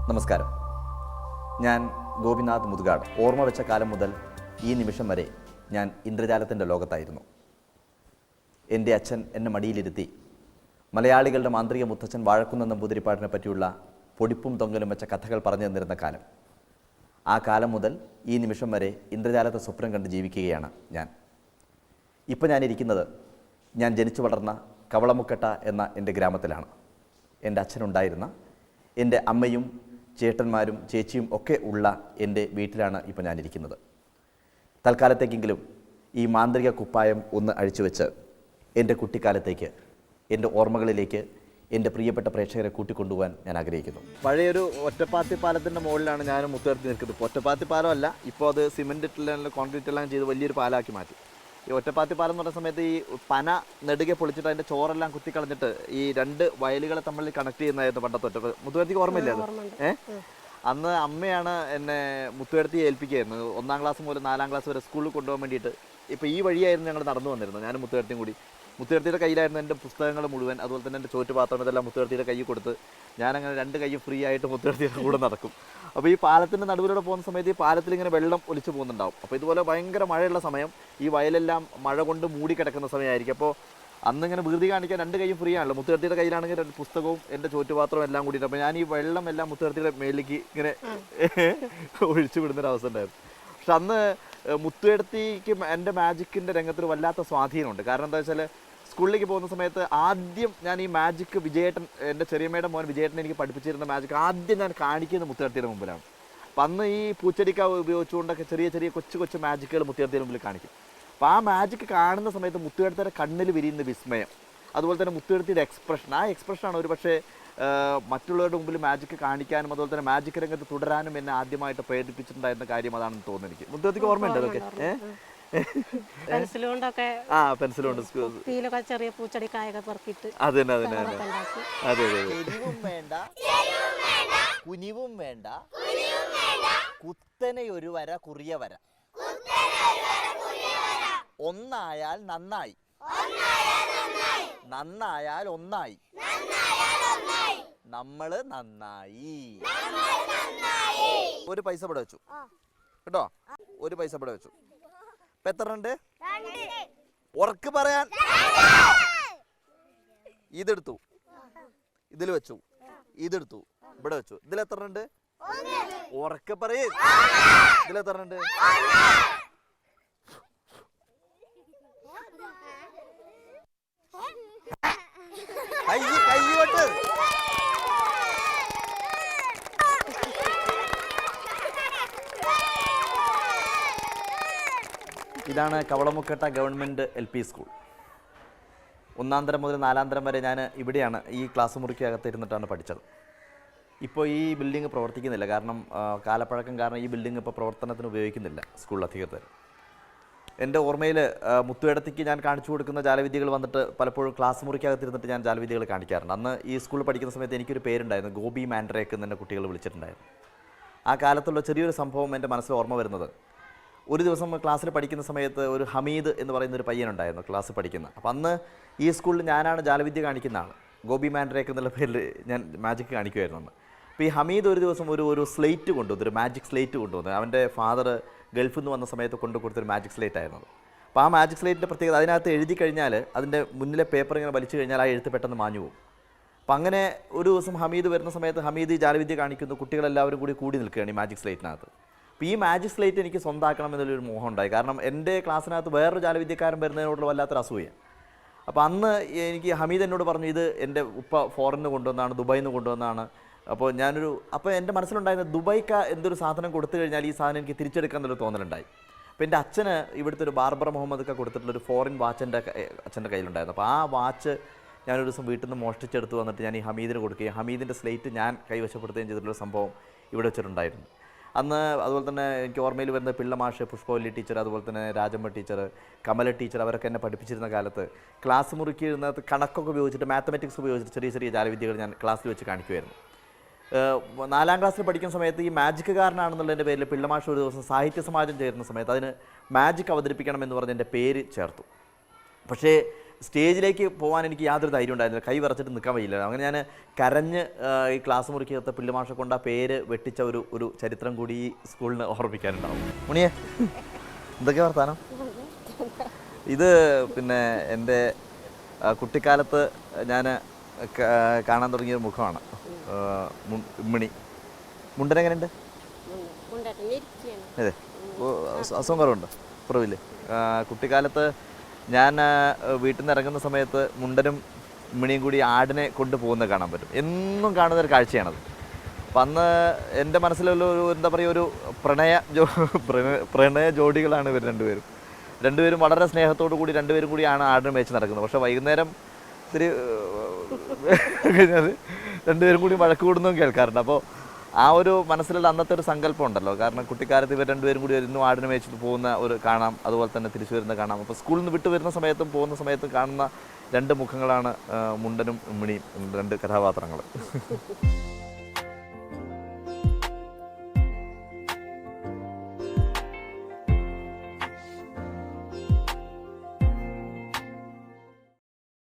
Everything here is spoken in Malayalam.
നമസ്കാരം. ഞാൻ ഗോപിനാഥ് മുതുകാട്. ഓർമ്മ വെച്ച കാലം മുതൽ ഈ നിമിഷം വരെ ഞാൻ ഇന്ദ്രജാലത്തിൻ്റെ ലോകത്തായിരുന്നു. എൻ്റെ അച്ഛൻ എന്നെ മടിയിലിരുത്തി മലയാളികളുടെ മാന്ത്രിക മുത്തച്ഛൻ വാഴക്കുന്ന് നമ്പൂതിരിപ്പാടിനെ പറ്റിയുള്ള പൊടിപ്പും തൊങ്ങലും വെച്ച കഥകൾ പറഞ്ഞു തന്നിരുന്ന കാലം. ആ കാലം മുതൽ ഈ നിമിഷം വരെ ഇന്ദ്രജാലത്തെ സ്വപ്നം കണ്ട് ജീവിക്കുകയാണ് ഞാൻ. ഇപ്പോൾ ഞാനിരിക്കുന്നത് ഞാൻ ജനിച്ചു വളർന്ന കവളമുക്കട്ട എന്ന എൻ്റെ ഗ്രാമത്തിലാണ്. എൻ്റെ അച്ഛനുണ്ടായിരുന്ന, എൻ്റെ അമ്മയും ചേട്ടന്മാരും ചേച്ചിയും ഒക്കെ ഉള്ള എൻ്റെ വീട്ടിലാണ് ഇപ്പോൾ ഞാനിരിക്കുന്നത്. തൽക്കാലത്തേക്കെങ്കിലും ഈ മാന്ത്രിക കുപ്പായം ഒന്ന് അഴിച്ചു വെച്ച് എൻ്റെ കുട്ടിക്കാലത്തേക്ക്, എൻ്റെ ഓർമ്മകളിലേക്ക് എൻ്റെ പ്രിയപ്പെട്ട പ്രേക്ഷകരെ കൂട്ടിക്കൊണ്ടുപോകാൻ ഞാൻ ആഗ്രഹിക്കുന്നു. പഴയൊരു ഒറ്റപ്പാത്തി പാലത്തിൻ്റെ മുകളിലാണ് ഞാൻ മുത്തുവരത്തി നിൽക്കുന്നത്. ഇപ്പോൾ ഒറ്റപ്പാത്തി പാലമല്ല, ഇപ്പോൾ അത് സിമെൻറ്റ് ഇട്ടെല്ലാം കോൺക്രീറ്റ് എല്ലാം ചെയ്ത് വലിയൊരു പാലമാക്കി മാറ്റി. ഈ ഒറ്റപ്പാത്തി പാലം എന്ന് പറയുന്ന സമയത്ത് ഈ പന നെടുകെ പൊളിച്ചിട്ട് അതിൻ്റെ ചോറെല്ലാം കുത്തിക്കളഞ്ഞിട്ട് ഈ രണ്ട് വയലുകളെ തമ്മിൽ കണക്ട് ചെയ്യുന്നതായിരുന്നു പണ്ടത്തെ മുത്തുവരത്തിക്ക് ഓർമ്മയില്ല അത്. അന്ന് അമ്മയാണ് എന്നെ മുത്തുവരത്തി ഏൽപ്പിക്കുകയായിരുന്നു. 1ാം ക്ലാസ് മുതൽ 4ാം ക്ലാസ് വരെ സ്കൂളിൽ കൊണ്ടുപോകാൻ വേണ്ടിയിട്ട്. ഇപ്പോൾ ഈ വഴിയായിരുന്നു ഞങ്ങൾ നടന്നു വന്നിരുന്നത്, ഞാനും മുത്തുവരത്തിയും കൂടി. മുത്തുവരത്തിയുടെ കയ്യിലായിരുന്നു എൻ്റെ പുസ്തകങ്ങൾ മുഴുവൻ, അതുപോലെ തന്നെ എൻ്റെ ചോറ്റുപാത്രം ഇതെല്ലാം മുത്തുവരത്തിയുടെ കയ്യിൽ കൊടുത്ത് ഞാനങ്ങനെ 2 കൈയും ഫ്രീ ആയിട്ട് മുത്തുവരത്തിയുടെ കൂടെ നടക്കും. അപ്പോൾ ഈ പാലത്തിൻ്റെ നടുവിലൂടെ പോകുന്ന സമയത്ത് ഈ പാലത്തിൽ ഇങ്ങനെ വെള്ളം ഒലിച്ചു പോകുന്നുണ്ടാവും. അപ്പോൾ ഇതുപോലെ ഭയങ്കര മഴയുള്ള സമയം, ഈ വയലെല്ലാം മഴ കൊണ്ട് മൂടിക്കിടക്കുന്ന സമയമായിരിക്കും. അപ്പോൾ അന്നിങ്ങനെ വീതി കാണിക്കാൻ 2 കൈയും ഫ്രീ ആണല്ലോ. മുത്തുവരത്തിയുടെ കയ്യിലാണെങ്കിൽ 2 പുസ്തകവും എൻ്റെ ചോറ്റുപാത്രവും എല്ലാം കൂടിയിട്ട്. അപ്പോൾ ഞാൻ ഈ വെള്ളം എല്ലാം മുത്തുവരത്തിയുടെ മേലേക്ക് ഇങ്ങനെ ഒഴിച്ചു വിടുന്നൊരവസ്ഥ ഉണ്ടായിരുന്നു. പക്ഷെ അന്ന് മുത്തുവരത്തിക്ക് എൻ്റെ മാജിക്കിൻ്റെ രംഗത്തൊരു വല്ലാത്ത സ്വാധീനമുണ്ട്. കാരണം എന്താ വെച്ചാൽ, സ്കൂളിലേക്ക് പോകുന്ന സമയത്ത് ആദ്യം ഞാൻ ഈ മാജിക്ക് വിജയേട്ടൻ, എൻ്റെ ചെറിയമ്മയുടെ മോൻ വിജയേട്ടൻ എനിക്ക് പഠിപ്പിച്ചിരുന്ന മാജിക്ക് ആദ്യം ഞാൻ കാണിക്കുന്നത് മുത്തുവരത്തിയുടെ മുമ്പിലാണ്. അപ്പം അന്ന് ഈ പൂച്ചെടിക്കാവ് ഉപയോഗിച്ചുകൊണ്ടൊക്കെ ചെറിയ ചെറിയ കൊച്ചു മാജിക്കുകൾ മുത്തുവരത്തിയുടെ മുമ്പിൽ കാണിക്കും. അപ്പോൾ ആ മാജിക്ക് കാണുന്ന സമയത്ത് മുത്തുവരത്തിയുടെ കണ്ണിൽ വിരിയുന്ന വിസ്മയം, അതുപോലെ തന്നെ മുത്തുവരത്തിയുടെ എക്സ്പ്രഷൻ, ആ എക്സ്പ്രഷനാണ് ഒരു പക്ഷേ മറ്റുള്ളവരുടെ മുമ്പിൽ മാജിക്ക് കാണിക്കാനും അതുപോലെ തന്നെ മാജിക് രംഗത്ത് തുടരാനും എന്നെ ആദ്യമായിട്ട് പ്രേരിപ്പിച്ചിട്ടുണ്ടായിരുന്ന കാര്യം അതാണെന്ന് തോന്നുന്നു എനിക്ക്. മുത്തുവരത്തിക്ക് ഓർമ്മയുണ്ട് അതൊക്കെ? പെൻസിലുകൊണ്ടൊക്കെ ചെറിയ പൂച്ചെടിക്കായൊക്കെ പെറുക്കിയിട്ട് കുനിവും വേണ്ട കുത്തനെ ഒരു വര കുറിയ വര, ഒന്നായാൽ നന്നായി, നന്നായാൽ ഒന്നായി, നമ്മള് നന്നായി. ഒരു പൈസ ഇവിടെ വെച്ചു കേട്ടോ, ഒരു പൈസ ഇവിടെ വെച്ചു. ഇപ്പൊ എത്ര ഉണ്ട്? ഉറക്ക് പറയാൻ. ഇതെടുത്തു, ഇതിൽ വെച്ചു, ഇതെടുത്തു, ഇവിടെ വെച്ചു. ഇതിൽ എത്ര ഉണ്ട്? ഉറക്കെ പറയേ. ഇതിൽ എത്ര ഉണ്ട്? കൈവട്ട്. ഇതാണ് കവളമുക്കട്ട ഗവൺമെൻറ് LP സ്കൂൾ. 1ാം തരം മുതൽ 4ാം തരം വരെ ഞാൻ ഇവിടെയാണ്, ഈ ക്ലാസ് മുറിക്കകത്ത് ഇരുന്നിട്ടാണ് പഠിച്ചത്. ഇപ്പോൾ ഈ ബിൽഡിംഗ് പ്രവർത്തിക്കുന്നില്ല, കാരണം കാലപ്പഴക്കം കാരണം ഈ ബിൽഡിംഗ് ഇപ്പോൾ പ്രവർത്തനത്തിന് ഉപയോഗിക്കുന്നില്ല സ്കൂൾ അധികൃതർ. എൻ്റെ ഓർമ്മയിൽ മുത്തുവരത്തിക്ക് ഞാൻ കാണിച്ചു കൊടുക്കുന്ന ജാലവിദ്യകൾ വന്നിട്ട് പലപ്പോഴും ക്ലാസ് മുറിക്കകത്തിരുന്നിട്ട് ഞാൻ ജാലവിദ്യകൾ കാണിക്കാറുണ്ട്. അന്ന് ഈ സ്കൂളിൽ പഠിക്കുന്ന സമയത്ത് എനിക്കൊരു പേരുണ്ടായിരുന്നു, ഗോപി മാൻഡ്രേക്ക് എന്ന് തന്നെ കുട്ടികൾ വിളിച്ചിട്ടുണ്ടായിരുന്നു. ആ കാലത്തുള്ള ചെറിയൊരു സംഭവം എൻ്റെ മനസ്സിൽ ഓർമ്മ വരുന്നത്, ഒരു ദിവസം ക്ലാസ്സിൽ പഠിക്കുന്ന സമയത്ത് ഒരു ഹമീദ് എന്ന് പറയുന്നൊരു പയ്യനുണ്ടായിരുന്നു ക്ലാസ്സിൽ പഠിക്കുന്ന. അപ്പോൾ അന്ന് ഈ സ്കൂളിൽ ഞാനാണ് ജാലവിദ്യ കാണിക്കുന്ന ആൾ. ഗോപി മാൻഡ്രേക്ക് എന്നുള്ള പേരിൽ ഞാൻ മാജിക് കാണിക്കുമായിരുന്നു അന്ന്. അപ്പോൾ ഈ ഹമീദ് ഒരു ദിവസം ഒരു സ്ലേറ്റ് കൊണ്ടുവന്നു, ഒരു മാജിക് സ്ലേറ്റ് കൊണ്ടുവന്നു. അവൻ്റെ ഫാദർ ഗൾഫിൽ നിന്ന് വന്ന സമയത്ത് കൊടുത്തൊരു മാജിക് സ്ലേറ്റ് ആയിരുന്നു. അപ്പോൾ ആ മാജിക് സ്ലേറ്റിൻ്റെ പ്രത്യേകത, അതിനകത്ത് എഴുതി കഴിഞ്ഞാൽ അതിൻ്റെ മുന്നിലെ പേപ്പർ ഇങ്ങനെ വലിച്ചു കഴിഞ്ഞാൽ ആ എഴുത്ത് പെട്ടെന്ന് മാഞ്ഞു പോകും. അപ്പം അങ്ങനെ ഒരു ദിവസം ഹമീദ് വരുന്ന സമയത്ത് ഹമീദ് ഈ ജാലവിദ്യ കാണിക്കുന്നു, കുട്ടികളെല്ലാവരും കൂടി നിൽക്കുകയാണ് ഈ മാജിക് സ്ലേറ്റിനകത്ത്. അപ്പോൾ ഈ മാജിക് സ്ലേറ്റ് എനിക്ക് സ്വന്തമാക്കണം എന്നുള്ളൊരു മോഹം ഉണ്ടായി. കാരണം എൻ്റെ ക്ലാസ്സിനകത്ത് വേറൊരു ജാലവിദ്യക്കാരൻ വരുന്നതിനോടുള്ള വല്ലാത്തൊരു അസൂയ. അപ്പോൾ അന്ന് എനിക്ക് ഹമീദ് എന്നോട് പറഞ്ഞു, ഇത് എൻ്റെ ഉപ്പ ഫോറിൻ നിന്ന് കൊണ്ടുവന്നതാണ്, ദുബായിൽ നിന്ന് കൊണ്ടുവന്നതാണ്. അപ്പോൾ എൻ്റെ മനസ്സിലുണ്ടായിരുന്നത്, ദുബായ്ക്ക് എന്തൊരു സാധനം കൊടുത്തു കഴിഞ്ഞാൽ ഈ സാധനം എനിക്ക് തിരിച്ചെടുക്കാൻ എന്നൊരു തോന്നലുണ്ടായി. അപ്പോൾ എൻ്റെ അച്ഛന് ഇവിടുത്തെ ഒരു ബാർബർ മുഹമ്മദൊക്കെ കൊടുത്തിട്ടുള്ളൊരു ഫോറിൻ വാച്ച് എൻ്റെ അച്ഛൻ്റെ കയ്യിലുണ്ടായിരുന്നു. അപ്പോൾ ആ വാച്ച് ഞാനൊരു ദിവസം വീട്ടിൽ നിന്ന് മോഷ്ടിച്ചെടുത്ത് വന്നിട്ട് ഞാൻ ഈ ഹമീദിന് കൊടുക്കുകയും ഹമീദിൻ്റെ സ്ലേറ്റ് ഞാൻ കൈവശപ്പെടുത്തുകയും ചെയ്തിട്ടുള്ളൊരു സംഭവം ഇവിടെ വെച്ചിട്ടുണ്ടായിരുന്നു. അന്ന് അതുപോലെ തന്നെ എനിക്ക് ഓർമ്മയിൽ വരുന്ന പിള്ളമാഷ്, പുഷ്പവല്ലി ടീച്ചർ, അതുപോലെ തന്നെ രാജമ്മ ടീച്ചർ, കമല ടീച്ചർ, അവരൊക്കെ എന്നെ പഠിപ്പിച്ചിരുന്ന കാലത്ത് ക്ലാസ് മുറിക്കിരുന്നത് കണക്കൊക്കെ ഉപയോഗിച്ചിട്ട്, മാത്തമാറ്റിക്സ് ഉപയോഗിച്ചിട്ട് ചെറിയ ജാലവിദ്യകൾ ഞാൻ ക്ലാസ്സിൽ വെച്ച് കാണിക്കുമായിരുന്നു. 4ാം ക്ലാസ്സിൽ പഠിക്കുന്ന സമയത്ത് ഈ മാജിക്കുകാരനാണെന്നുള്ളതിൻ്റെ പേരിൽ പിള്ളമാഷ് ഒരു ദിവസം സാഹിത്യ സമാജം ചേരുന്ന സമയത്ത് അതിന് മാജിക് അവതരിപ്പിക്കണം എന്ന് പറഞ്ഞ് എൻ്റെ പേര് ചേർത്തു. പക്ഷേ സ്റ്റേജിലേക്ക് പോകാൻ എനിക്ക് യാതൊരു ധൈര്യം ഉണ്ടായിരുന്നില്ല, കൈ വിറച്ചിട്ട് നിൽക്കാൻ വയ്യില്ല. അങ്ങനെ ഞാൻ കരഞ്ഞ് ഈ ക്ലാസ് മുറിക്കകത്ത് പുല്ലുമാഷ കൊണ്ട് ആ പേര് വെട്ടിച്ച ഒരു ചരിത്രം കൂടി ഈ സ്കൂളിന് ഓർമ്മിക്കാനുണ്ടാവും. മുണിയെ എന്തൊക്കെ വർത്താനം? ഇത് പിന്നെ എൻ്റെ കുട്ടിക്കാലത്ത് ഞാൻ കാണാൻ തുടങ്ങിയ മുഖമാണ്. ഇമ്മിണി മുണ്ടനെങ്ങനെയുണ്ട്? അതെ, അസുഖം കുറവുണ്ട്, കുറവില്ലേ? കുട്ടിക്കാലത്ത് ഞാൻ വീട്ടിൽ നിന്ന് ഇറങ്ങുന്ന സമയത്ത് മുണ്ടനും ഇമ്മിണിയും കൂടി ആടിനെ കൊണ്ടുപോകുന്നത് കാണാൻ പറ്റും. എന്നും കാണുന്നൊരു കാഴ്ചയാണത്. അപ്പം അന്ന് എൻ്റെ മനസ്സിലുള്ള എന്താ പറയുക, ഒരു പ്രണയ ജോഡികളാണ് ഇവർ രണ്ടുപേരും വളരെ സ്നേഹത്തോടു കൂടി രണ്ടുപേരും കൂടിയാണ് ആടിനെ മേച്ച് നടക്കുന്നത്. പക്ഷേ വൈകുന്നേരം ഇത്തിരി കഴിഞ്ഞാൽ രണ്ടുപേരും കൂടി വഴക്ക് കൂടുന്നതും കേൾക്കാറുണ്ട്. അപ്പോൾ ആ ഒരു മനസ്സിലുള്ള അന്നത്തെ ഒരു സങ്കല്പം ഉണ്ടല്ലോ, കാരണം കുട്ടിക്കാലത്ത് ഇവർ രണ്ടുപേരും കൂടി വരുന്നു, ആടിനെ മേച്ചിട്ട് പോകുന്ന ഒരു കാണാം, അതുപോലെ തന്നെ തിരിച്ചു വരുന്ന കാണാം. അപ്പോൾ സ്കൂളിൽ നിന്ന് വിട്ടു വരുന്ന സമയത്തും പോകുന്ന സമയത്തും കാണുന്ന രണ്ട് മുഖങ്ങളാണ് മുണ്ടനും ഇമ്മിണിയും, രണ്ട് കഥാപാത്രങ്ങൾ.